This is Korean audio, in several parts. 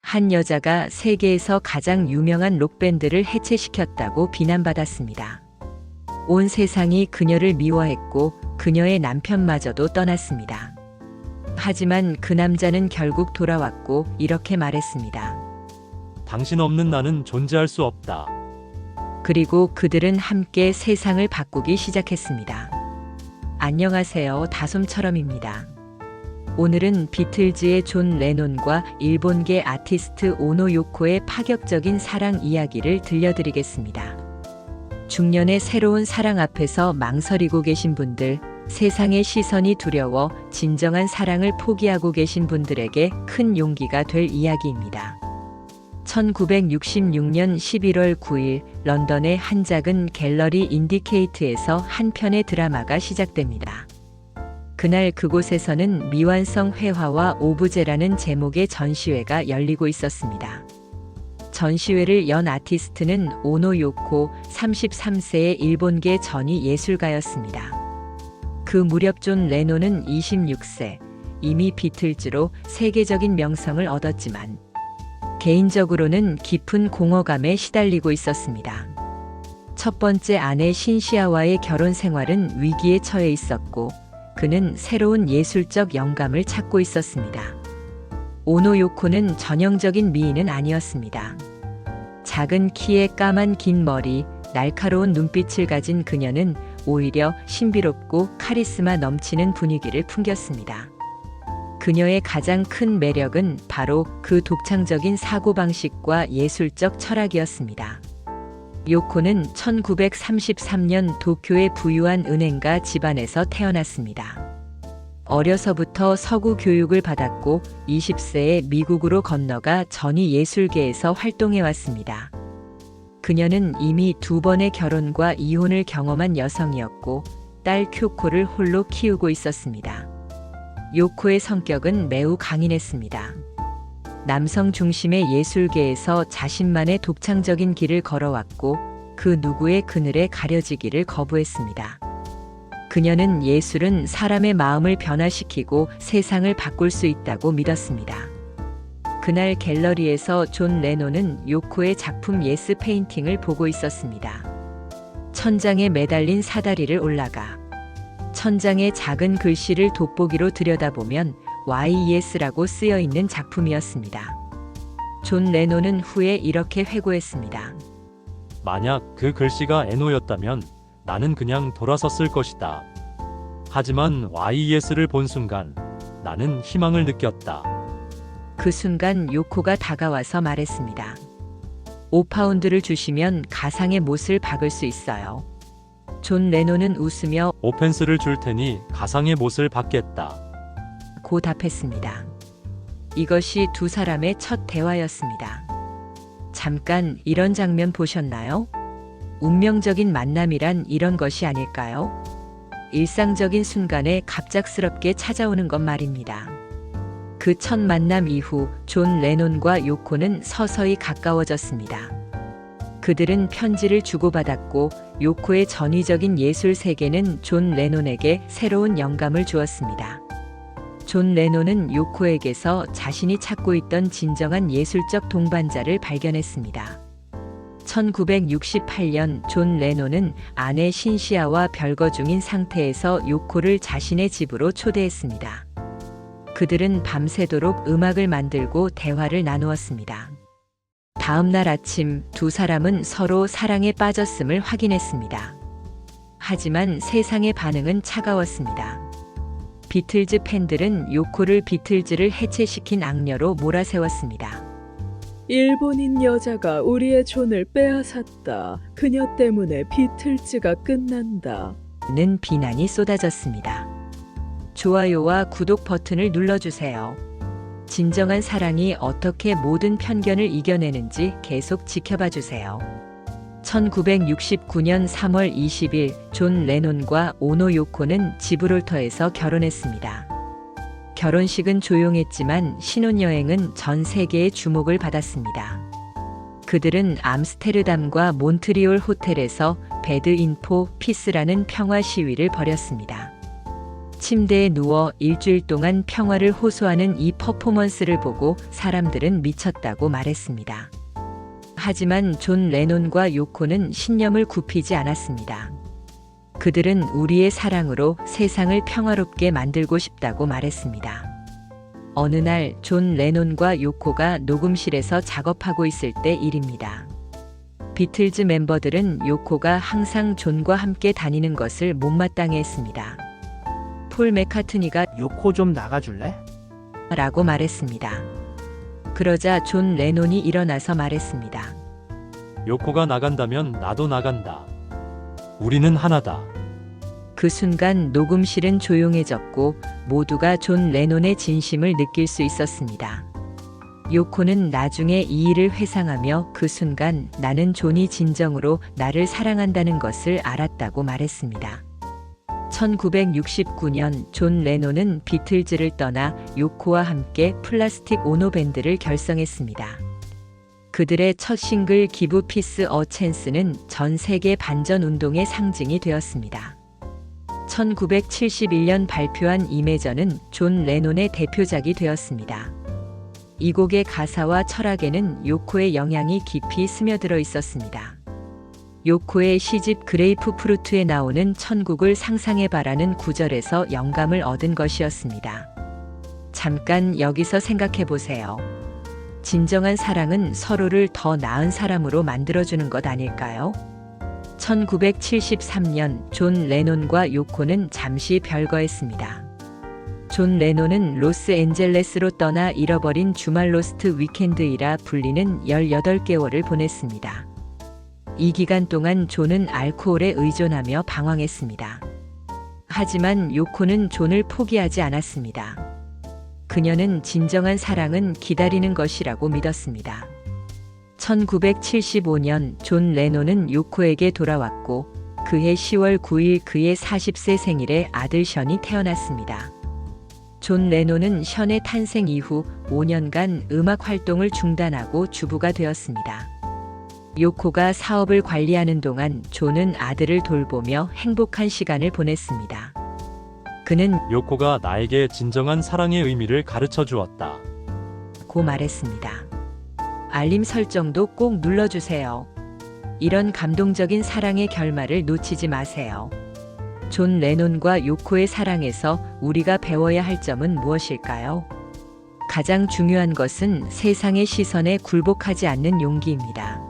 한 여자가 세계에서 가장 유명한 록밴드를 해체시켰다고 비난받았습니다. 온 세상이 그녀를 미워했고 그녀의 남편마저도 떠났습니다. 하지만 그 남자는 결국 돌아왔고 이렇게 말했습니다. 당신 없는 나는 존재할 수 없다. 그리고 그들은 함께 세상을 바꾸기 시작했습니다. 안녕하세요, 다솜처럼입니다. 오늘은 비틀즈의 존 레논과 일본계 아티스트 오노 요코의 파격적인 사랑 이야기를 들려드리겠습니다. 중년의 새로운 사랑 앞에서 망설이고 계신 분들, 세상의 시선이 두려워 진정한 사랑을 포기하고 계신 분들에게 큰 용기가 될 이야기입니다. 1966년 11월 9일 런던의 한 작은 갤러리 인디케이트에서 한 편의 드라마가 시작됩니다. 그날 그곳에서는 미완성 회화와 오브제라는 제목의 전시회가 열리고 있었습니다. 전시회를 연 아티스트는 오노 요코 33세의 일본계 전위 예술가였습니다. 그 무렵 존 레논은 26세, 이미 비틀즈로 세계적인 명성을 얻었지만 개인적으로는 깊은 공허감에 시달리고 있었습니다. 첫 번째 아내 신시아와의 결혼 생활은 위기에 처해 있었고 그는 새로운 예술적 영감을 찾고 있었습니다. 오노 요코는 전형적인 미인은 아니었습니다. 작은 키에 까만 긴 머리, 날카로운 눈빛을 가진 그녀는 오히려 신비롭고 카리스마 넘치는 분위기를 풍겼습니다. 그녀의 가장 큰 매력은 바로 그 독창적인 사고방식과 예술적 철학이었습니다. 요코는 1933년 도쿄의 부유한 은행가 집안에서 태어났습니다. 어려서부터 서구 교육을 받았고 20세에 미국으로 건너가 전위 예술계에서 활동해왔습니다. 그녀는 이미 2번의 결혼과 이혼을 경험한 여성이었고 딸 쿄코를 홀로 키우고 있었습니다. 요코의 성격은 매우 강인했습니다. 남성 중심의 예술계에서 자신만의 독창적인 길을 걸어왔고 그 누구의 그늘에 가려지기를 거부했습니다. 그녀는 예술은 사람의 마음을 변화시키고 세상을 바꿀 수 있다고 믿었습니다. 그날 갤러리에서 존 레논은 요코의 작품 예스 페인팅을 보고 있었습니다. 천장에 매달린 사다리를 올라가 천장에 작은 글씨를 돋보기로 들여다보면 YES라고 쓰여 있는 작품이었습니다. 존 레논은 후에 이렇게 회고했습니다. 만약 그 글씨가 에노였다면 나는 그냥 돌아섰을 것이다. 하지만 YES를 본 순간 나는 희망을 느꼈다. 그 순간 요코가 다가와서 말했습니다. 5파운드를 주시면 가상의 못을 박을 수 있어요. 존 레논은 웃으며 오펜스를 줄 테니 가상의 못을 받겠다. 고 답했습니다. 이것이 두 사람의 첫 대화였습니다. 잠깐 이런 장면 보셨나요? 운명적인 만남이란 이런 것이 아닐까요? 일상적인 순간에 갑작스럽게 찾아오는 것 말입니다. 그 첫 만남 이후 존 레논과 요코는 서서히 가까워졌습니다. 그들은 편지를 주고받았고 요코의 전위적인 예술 세계는 존 레논에게 새로운 영감을 주었습니다. 존 레논은 요코에게서 자신이 찾고 있던 진정한 예술적 동반자를 발견했습니다. 1968년 존 레논은 아내 신시아와 별거 중인 상태에서 요코를 자신의 집으로 초대했습니다. 그들은 밤새도록 음악을 만들고 대화를 나누었습니다. 다음 날 아침 두 사람은 서로 사랑에 빠졌음을 확인했습니다. 하지만 세상의 반응은 차가웠습니다. 비틀즈 팬들은 요코를 비틀즈를 해체시킨 악녀로 몰아세웠습니다. 일본인 여자가 우리의 존을 빼앗았다. 그녀 때문에 비틀즈가 끝난다. 는 비난이 쏟아졌습니다. 좋아요와 구독 버튼을 눌러주세요. 진정한 사랑이 어떻게 모든 편견을 이겨내는지 계속 지켜봐 주세요. 1969년 3월 20일 존 레논과 오노 요코는 지브롤터에서 결혼했습니다. 결혼식은 조용했지만 신혼여행은 전 세계의 주목을 받았습니다. 그들은 암스테르담과 몬트리올 호텔에서 배드 인 포 피스라는 평화 시위를 벌였습니다. 침대에 누워 일주일 동안 평화를 호소하는 이 퍼포먼스를 보고 사람들은 미쳤다고 말했습니다. 하지만 존 레논과 요코는 신념을 굽히지 않았습니다. 그들은 우리의 사랑으로 세상을 평화롭게 만들고 싶다고 말했습니다. 어느 날 존 레논과 요코가 녹음실에서 작업하고 있을 때 일입니다. 비틀즈 멤버들은 요코가 항상 존과 함께 다니는 것을 못마땅해 했습니다. 폴 맥카트니가 요코 좀 나가줄래? 라고 말했습니다. 그러자 존 레논이 일어나서 말했습니다. 요코가 나간다면 나도 나간다. 우리는 하나다. 그 순간 녹음실은 조용해졌고 모두가 존 레논의 진심을 느낄 수 있었습니다. 요코는 나중에 이 일을 회상하며 그 순간 나는 존이 진정으로 나를 사랑한다는 것을 알았다고 말했습니다. 1969년 존 레논은 비틀즈를 떠나 요코와 함께 플라스틱 오노 밴드를 결성했습니다. 그들의 첫 싱글 기브 피스 어 찬스는 전 세계 반전 운동의 상징이 되었습니다. 1971년 발표한 이매저는 존 레논의 대표작이 되었습니다. 이 곡의 가사와 철학에는 요코의 영향이 깊이 스며들어 있었습니다. 요코의 시집 그레이프 프루트에 나오는 천국을 상상해봐라는 구절에서 영감을 얻은 것이었습니다. 잠깐 여기서 생각해 보세요. 진정한 사랑은 서로를 더 나은 사람으로 만들어주는 것 아닐까요? 1973년 존 레논과 요코는 잠시 별거했습니다. 존 레논은 로스앤젤레스로 떠나 잃어버린 주말 로스트 위켄드이라 불리는 18개월을 보냈습니다. 이 기간 동안 존은 알코올에 의존하며 방황했습니다. 하지만 요코는 존을 포기하지 않았습니다. 그녀는 진정한 사랑은 기다리는 것이라고 믿었습니다. 1975년 존 레논은 요코에게 돌아왔고 그해 10월 9일 그의 40세 생일에 아들 션이 태어났습니다. 존 레논은 션의 탄생 이후 5년간 음악 활동을 중단하고 주부가 되었습니다. 요코가 사업을 관리하는 동안 존은 아들을 돌보며 행복한 시간을 보냈습니다. 그는 요코가 나에게 진정한 사랑의 의미를 가르쳐 주었다. 고 말했습니다. 알림 설정도 꼭 눌러주세요. 이런 감동적인 사랑의 결말을 놓치지 마세요. 존 레논과 요코의 사랑에서 우리가 배워야 할 점은 무엇일까요? 가장 중요한 것은 세상의 시선에 굴복하지 않는 용기입니다.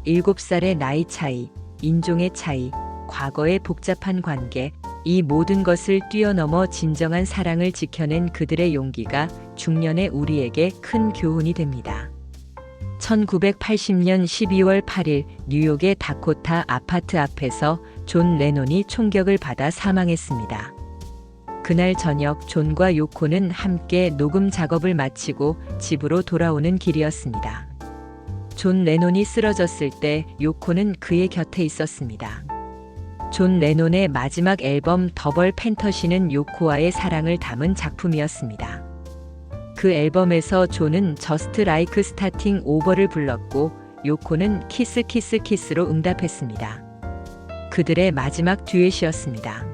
7살의 나이 차이, 인종의 차이, 과거의 복잡한 관계, 이 모든 것을 뛰어넘어 진정한 사랑을 지켜낸 그들의 용기가 중년의 우리에게 큰 교훈이 됩니다. 1980년 12월 8일 뉴욕의 다코타 아파트 앞에서 존 레논이 총격을 받아 사망했습니다. 그날 저녁 존과 요코는 함께 녹음 작업을 마치고 집으로 돌아오는 길이었습니다. 존 레논이 쓰러졌을 때 요코는 그의 곁에 있었습니다. 존 레논의 마지막 앨범 더벌 팬터시는 요코와의 사랑을 담은 작품이었습니다. 그 앨범에서 존은 저스트 라이크 스타팅 오버를 불렀고 요코는 키스 키스 키스로 응답했습니다. 그들의 마지막 듀엣이었습니다.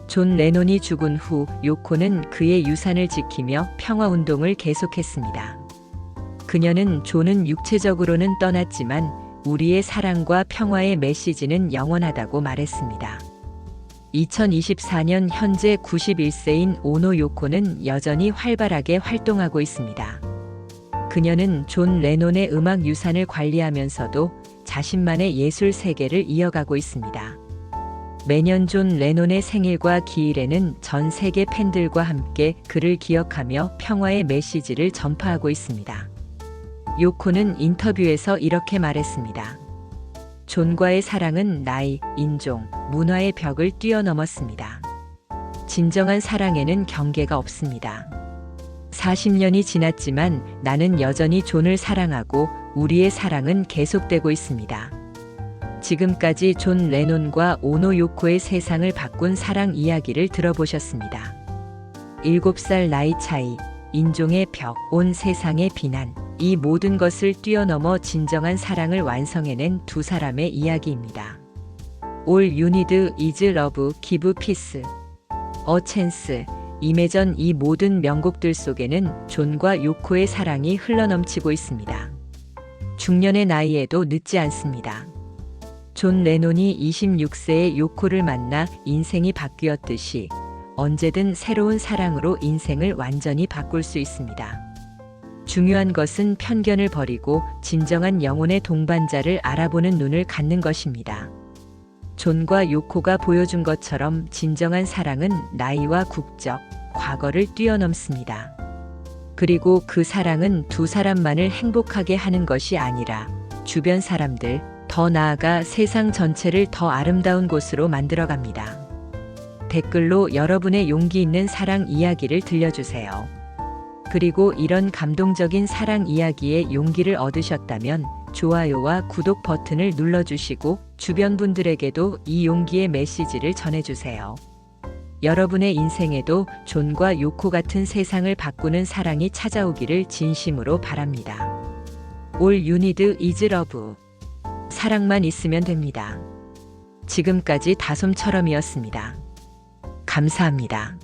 존 레논이 죽은 후 요코는 그의 유산을 지키며 평화운동을 계속했습니다. 그녀는 존은 육체적으로는 떠났지만 우리의 사랑과 평화의 메시지는 영원하다고 말했습니다. 2024년 현재 91세인 오노 요코는 여전히 활발하게 활동하고 있습니다. 그녀는 존 레논의 음악 유산을 관리하면서도 자신만의 예술 세계를 이어가고 있습니다. 매년 존 레논의 생일과 기일에는 전 세계 팬들과 함께 그를 기억하며 평화의 메시지를 전파하고 있습니다. 요코는 인터뷰에서 이렇게 말했습니다. 존과의 사랑은 나이, 인종, 문화의 벽을 뛰어넘었습니다. 진정한 사랑에는 경계가 없습니다. 40년이 지났지만 나는 여전히 존을 사랑하고 우리의 사랑은 계속되고 있습니다. 지금까지 존 레논과 오노 요코의 세상을 바꾼 사랑 이야기를 들어보셨습니다. 7살 나이 차이, 인종의 벽, 온 세상의 비난. 이 모든 것을 뛰어넘어 진정한 사랑을 완성해낸 두 사람의 이야기입니다. All you need is love, give peace. 어 찬스, 이매전 이 모든 명곡들 속에는 존과 요코의 사랑이 흘러넘치고 있습니다. 중년의 나이에도 늦지 않습니다. 존 레논이 26세의 요코를 만나 인생이 바뀌었듯이 언제든 새로운 사랑으로 인생을 완전히 바꿀 수 있습니다. 중요한 것은 편견을 버리고 진정한 영혼의 동반자를 알아보는 눈을 갖는 것입니다. 존과 요코가 보여준 것처럼 진정한 사랑은 나이와 국적, 과거를 뛰어넘습니다. 그리고 그 사랑은 두 사람만을 행복하게 하는 것이 아니라 주변 사람들, 더 나아가 세상 전체를 더 아름다운 곳으로 만들어갑니다. 댓글로 여러분의 용기 있는 사랑 이야기를 들려주세요. 그리고 이런 감동적인 사랑 이야기에 용기를 얻으셨다면 좋아요와 구독 버튼을 눌러주시고 주변 분들에게도 이 용기의 메시지를 전해주세요. 여러분의 인생에도 존과 요코 같은 세상을 바꾸는 사랑이 찾아오기를 진심으로 바랍니다. All you need is love. 사랑만 있으면 됩니다. 지금까지 다솜처럼이었습니다. 감사합니다.